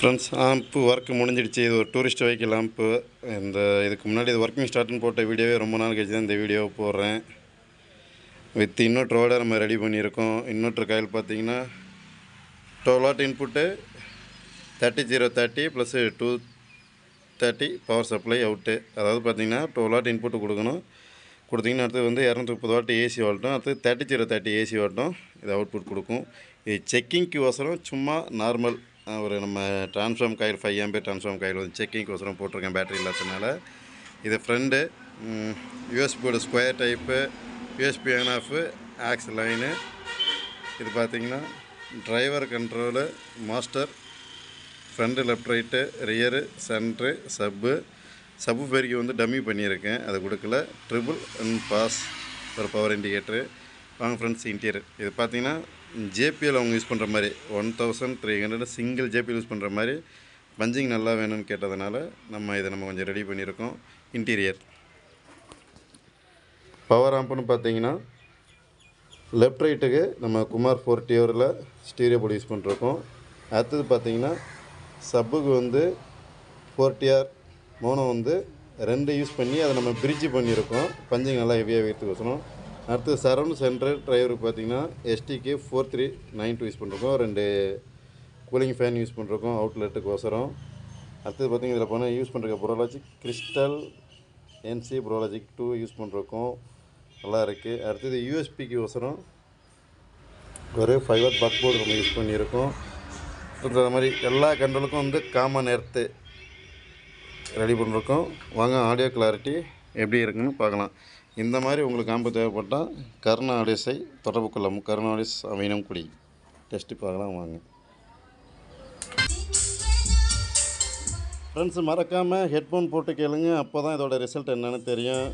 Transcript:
Friends amp work முடிஞ்சிடுச்சு. இது ஒரு டூரிஸ்ட் வெஹிக்கிள் ஆம்ப்பு. இதுக்கு முன்னாடி இது ஒர்க்கிங் ஸ்டார்ட்னு போட்ட வீடியோவே ரொம்ப நாள் கழிச்சு தான் இந்த வீடியோவை போடுறேன். வித் இன்வெர்ட்டரோட நம்ம ரெடி பண்ணியிருக்கோம். இன்வெர்ட்டர் காயில் பார்த்தீங்கன்னா 12 what input 3030 plus 230 power supply out. அதாவது பார்த்தீங்கன்னா 12 வாட் இன்புட்டு கொடுக்கணும். கொடுத்தீங்கன்னா அடுத்து வந்து 230 வாட் ஏசி வால்ட்டும், அடுத்து 3030 ஏசி வால்ட்டும் இது அவுட்புட் கொடுக்கும். இது செக்கிங்க்கு ஒசரம் சும்மா நார்மல் ஒரு நம்ம transform coil 5 ampere transform coil வந்து செக்கிங்க்கு ஒசரம் போட்டிருக்கேன் பேட்டரி இல்லாததுனால. இது ஃப்ரெண்டு யூஎஸ்பியோட square type, USB on off, aux line. இது பார்த்திங்கன்னா driver control, master, front left right, rear, centre, sub பேருக்கு வந்து டம்மி பண்ணியிருக்கேன், அது கொடுக்கல. ட்ரிபிள் அண்ட் பாஸ் ஒரு பவர் இண்டிகேட்டரு. வாங்க ஃப்ரெண்ட்ஸ் இன்டீரியர். இது பார்த்திங்கன்னா ஜேபிஎல் அவங்க யூஸ் பண்ணுற மாதிரி 1300 சிங்கிள் ஜேபிஎல் யூஸ் பண்ணுற மாதிரி பஞ்சிங் நல்லா வேணும்னு கேட்டதுனால நம்ம கொஞ்சம் ரெடி பண்ணியிருக்கோம். இன்டீரியர் பவர் ஆம்புன்னு பார்த்தீங்கன்னா லெஃப்ட் ரைட்டுக்கு நம்ம குமார் 40 ஸ்டீரியோ போர்டு யூஸ் பண்ணிருக்கோம். அடுத்தது பார்த்திங்கன்னா சப்புக்கு வந்து 40R மோனோ வந்து 2 யூஸ் பண்ணி அதை நம்ம பிரிட்ஜ் பண்ணியிருக்கோம், பஞ்சிங் நல்லா ஹெவியாக வைக்கிறதுக்கோசரம். அடுத்து சரௌண்ட் சென்டர் டிரைவருக்கு பார்த்திங்கன்னா எஸ்டிக்கு 4392 யூஸ் பண்ணிருக்கோம். 2 கூலிங் ஃபேன் யூஸ் பண்ணிருக்கோம் அவுட்லெட்டுக்கு ஒசரம். அடுத்தது பார்த்திங்கன்னா இதில் போனால் யூஸ் பண்ணுற Prologic crystal NC Prologic 2 use பண்ணிருக்கோம், நல்லா இருக்குது. அடுத்தது யூஎஸ்பிக்கு ஒசரம் ஒரு 5 வாட் பக் போர்டு நம்ம யூஸ் பண்ணியிருக்கோம். அந்த மாதிரி எல்லா கண்ட்ரோலுக்கும் வந்து காமன் எர்த்து ரெடி பண்ணிருக்கோம். வாங்க ஆடியோ கிளாரிட்டி எப்படி இருக்குன்னு பார்க்கலாம். இந்த மாதிரி உங்களுக்கு ஆம்பு தேவைப்பட்டால் கருணா ஆடியோஸை தொடர்பு கொள்ளவும். கருணா ஆடியோஸ் அவையனம்குடி டெஸ்ட்டு பார்க்கலாம் வாங்க ஃப்ரெண்ட்ஸ். மறக்காமல் ஹெட்ஃபோன் போட்டு கேளுங்க, அப்போ தான் இதோட ரிசல்ட் என்னென்னு தெரியும்.